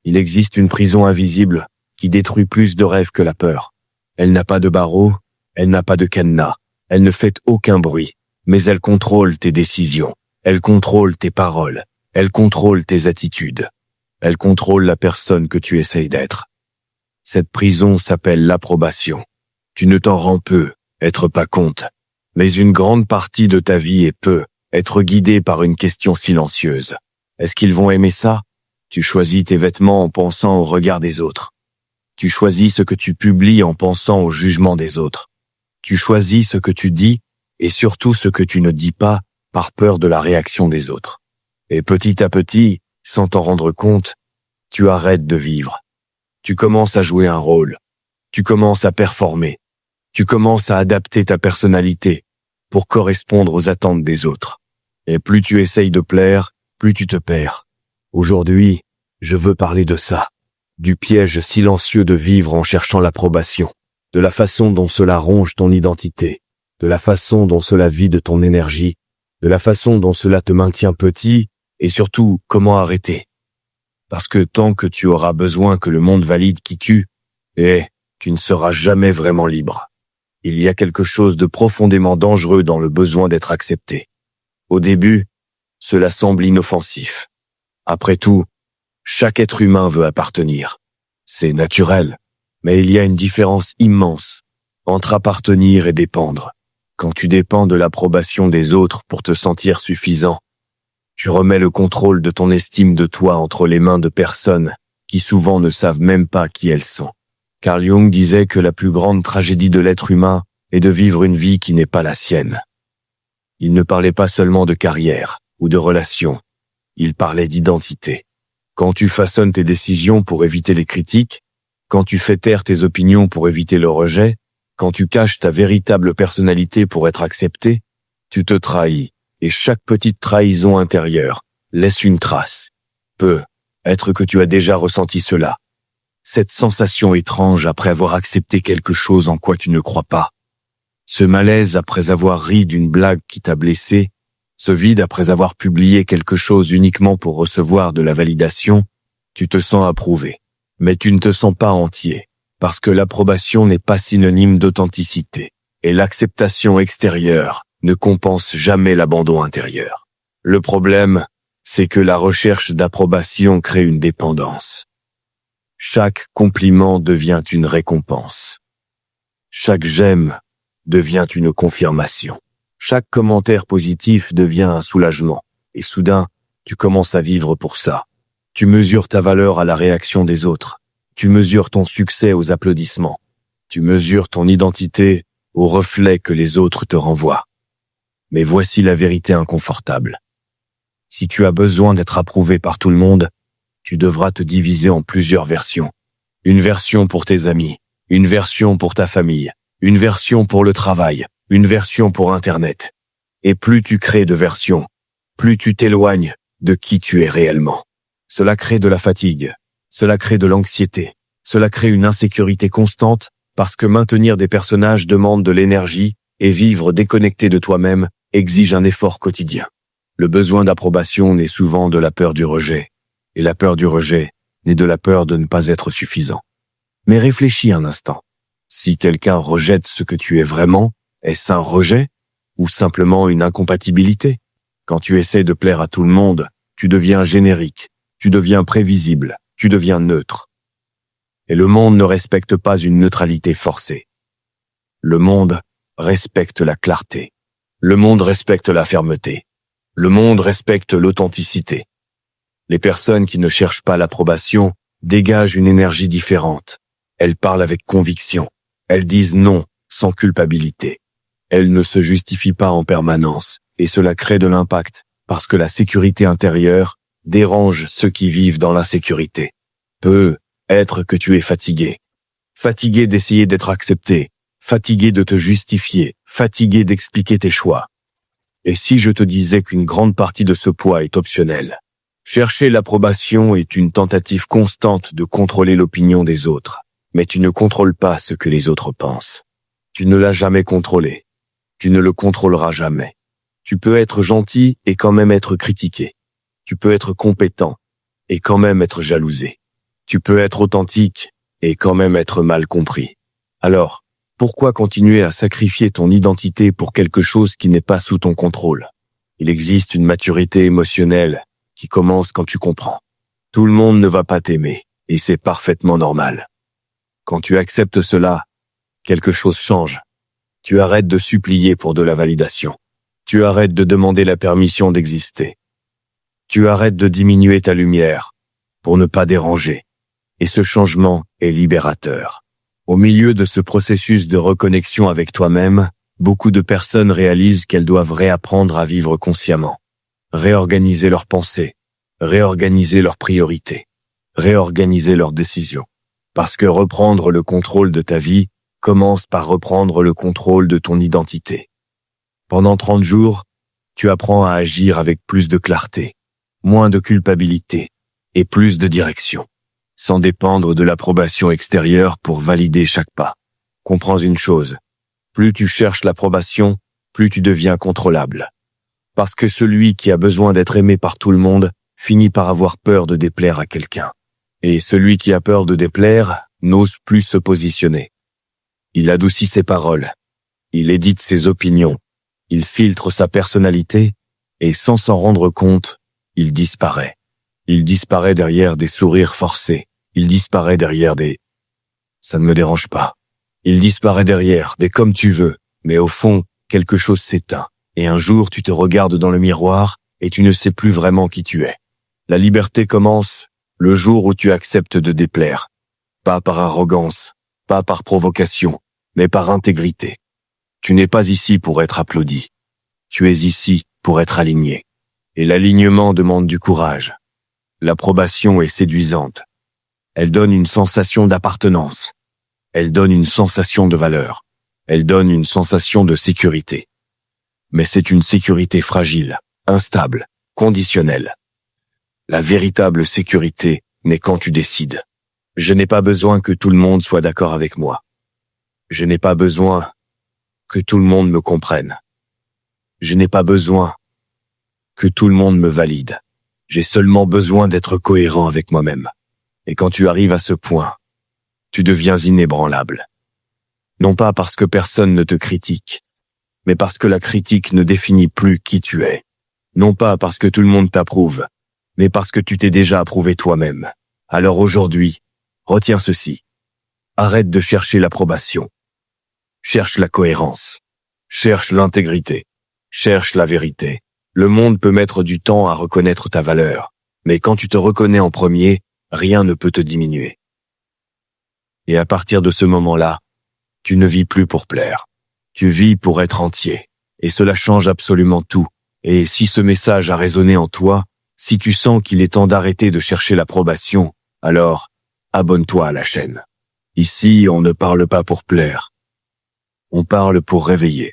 Il existe une prison invisible qui détruit plus de rêves que la peur. Elle n'a pas de barreaux, elle n'a pas de cadenas, elle ne fait aucun bruit, mais elle contrôle tes décisions, elle contrôle tes paroles, elle contrôle tes attitudes, elle contrôle la personne que tu essayes d'être. Cette prison s'appelle l'approbation. Tu ne t'en rends peu, être pas compte, mais une grande partie de ta vie est peu, être guidée par une question silencieuse. Est-ce qu'ils vont aimer ça? Tu choisis tes vêtements en pensant au regard des autres. Tu choisis ce que tu publies en pensant au jugement des autres. Tu choisis ce que tu dis et surtout ce que tu ne dis pas par peur de la réaction des autres. Et petit à petit, sans t'en rendre compte, tu arrêtes de vivre. Tu commences à jouer un rôle. Tu commences à performer. Tu commences à adapter ta personnalité pour correspondre aux attentes des autres. Et plus tu essayes de plaire, plus tu te perds. Aujourd'hui, je veux parler de ça, du piège silencieux de vivre en cherchant l'approbation, de la façon dont cela ronge ton identité, de la façon dont cela vide ton énergie, de la façon dont cela te maintient petit et surtout comment arrêter. Parce que tant que tu auras besoin que le monde valide qui tu es, tu ne seras jamais vraiment libre. Il y a quelque chose de profondément dangereux dans le besoin d'être accepté. Au début, cela semble inoffensif. Après tout, chaque être humain veut appartenir. C'est naturel, mais il y a une différence immense entre appartenir et dépendre. Quand tu dépends de l'approbation des autres pour te sentir suffisant, tu remets le contrôle de ton estime de toi entre les mains de personnes qui souvent ne savent même pas qui elles sont. Carl Jung disait que la plus grande tragédie de l'être humain est de vivre une vie qui n'est pas la sienne. Il ne parlait pas seulement de carrière ou de relations, il parlait d'identité. Quand tu façonnes tes décisions pour éviter les critiques, quand tu fais taire tes opinions pour éviter le rejet, quand tu caches ta véritable personnalité pour être accepté, tu te trahis, et chaque petite trahison intérieure laisse une trace. Peut-être que tu as déjà ressenti cela. Cette sensation étrange après avoir accepté quelque chose en quoi tu ne crois pas. Ce malaise après avoir ri d'une blague qui t'a blessé, ce vide après avoir publié quelque chose uniquement pour recevoir de la validation, tu te sens approuvé. Mais tu ne te sens pas entier, parce que l'approbation n'est pas synonyme d'authenticité, et l'acceptation extérieure ne compense jamais l'abandon intérieur. Le problème, c'est que la recherche d'approbation crée une dépendance. Chaque compliment devient une récompense. Chaque j'aime devient une confirmation. Chaque commentaire positif devient un soulagement. Et soudain, tu commences à vivre pour ça. Tu mesures ta valeur à la réaction des autres. Tu mesures ton succès aux applaudissements. Tu mesures ton identité au reflet que les autres te renvoient. Mais voici la vérité inconfortable. Si tu as besoin d'être approuvé par tout le monde, tu devras te diviser en plusieurs versions. Une version pour tes amis, une version pour ta famille, une version pour le travail, une version pour Internet. Et plus tu crées de versions, plus tu t'éloignes de qui tu es réellement. Cela crée de la fatigue, cela crée de l'anxiété, cela crée une insécurité constante parce que maintenir des personnages demande de l'énergie et vivre déconnecté de toi-même exige un effort quotidien. Le besoin d'approbation naît souvent de la peur du rejet, et la peur du rejet naît de la peur de ne pas être suffisant. Mais réfléchis un instant. Si quelqu'un rejette ce que tu es vraiment, est-ce un rejet ou simplement une incompatibilité? Quand tu essaies de plaire à tout le monde, tu deviens générique, tu deviens prévisible, tu deviens neutre. Et le monde ne respecte pas une neutralité forcée. Le monde respecte la clarté. Le monde respecte la fermeté. Le monde respecte l'authenticité. Les personnes qui ne cherchent pas l'approbation dégagent une énergie différente. Elles parlent avec conviction. Elles disent non sans culpabilité. Elles ne se justifient pas en permanence et cela crée de l'impact parce que la sécurité intérieure dérange ceux qui vivent dans l'insécurité. Peut-être que tu es fatigué. Fatigué d'essayer d'être accepté. Fatigué de te justifier. Fatigué d'expliquer tes choix. Et si je te disais qu'une grande partie de ce poids est optionnelle? Chercher l'approbation est une tentative constante de contrôler l'opinion des autres. Mais tu ne contrôles pas ce que les autres pensent. Tu ne l'as jamais contrôlé. Tu ne le contrôleras jamais. Tu peux être gentil et quand même être critiqué. Tu peux être compétent et quand même être jalousé. Tu peux être authentique et quand même être mal compris. Alors, pourquoi continuer à sacrifier ton identité pour quelque chose qui n'est pas sous ton contrôle? Il existe une maturité émotionnelle qui commence quand tu comprends. Tout le monde ne va pas t'aimer, et c'est parfaitement normal. Quand tu acceptes cela, quelque chose change. Tu arrêtes de supplier pour de la validation. Tu arrêtes de demander la permission d'exister. Tu arrêtes de diminuer ta lumière pour ne pas déranger. Et ce changement est libérateur. Au milieu de ce processus de reconnexion avec toi-même, beaucoup de personnes réalisent qu'elles doivent réapprendre à vivre consciemment, réorganiser leurs pensées, réorganiser leurs priorités, réorganiser leurs décisions. Parce que reprendre le contrôle de ta vie commence par reprendre le contrôle de ton identité. Pendant 30 jours, tu apprends à agir avec plus de clarté, moins de culpabilité et plus de direction, sans dépendre de l'approbation extérieure pour valider chaque pas. Comprends une chose, plus tu cherches l'approbation, plus tu deviens contrôlable. Parce que celui qui a besoin d'être aimé par tout le monde finit par avoir peur de déplaire à quelqu'un. Et celui qui a peur de déplaire n'ose plus se positionner. Il adoucit ses paroles, il édite ses opinions, il filtre sa personnalité et sans s'en rendre compte, il disparaît. Il disparaît derrière des sourires forcés, il disparaît derrière des « ça ne me dérange pas ». Il disparaît derrière des « comme tu veux », mais au fond, quelque chose s'éteint. Et un jour, tu te regardes dans le miroir et tu ne sais plus vraiment qui tu es. La liberté commence le jour où tu acceptes de déplaire. Pas par arrogance, pas par provocation, mais par intégrité. Tu n'es pas ici pour être applaudi. Tu es ici pour être aligné. Et l'alignement demande du courage. L'approbation est séduisante. Elle donne une sensation d'appartenance. Elle donne une sensation de valeur. Elle donne une sensation de sécurité. Mais c'est une sécurité fragile, instable, conditionnelle. La véritable sécurité naît quand tu décides. Je n'ai pas besoin que tout le monde soit d'accord avec moi. Je n'ai pas besoin que tout le monde me comprenne. Je n'ai pas besoin que tout le monde me valide. J'ai seulement besoin d'être cohérent avec moi-même. Et quand tu arrives à ce point, tu deviens inébranlable. Non pas parce que personne ne te critique, mais parce que la critique ne définit plus qui tu es. Non pas parce que tout le monde t'approuve, mais parce que tu t'es déjà approuvé toi-même. Alors aujourd'hui, retiens ceci. Arrête de chercher l'approbation. Cherche la cohérence. Cherche l'intégrité. Cherche la vérité. Le monde peut mettre du temps à reconnaître ta valeur, mais quand tu te reconnais en premier, rien ne peut te diminuer. Et à partir de ce moment-là, tu ne vis plus pour plaire. Tu vis pour être entier. Et cela change absolument tout. Et si ce message a résonné en toi, si tu sens qu'il est temps d'arrêter de chercher l'approbation, alors abonne-toi à la chaîne. Ici, on ne parle pas pour plaire. On parle pour réveiller.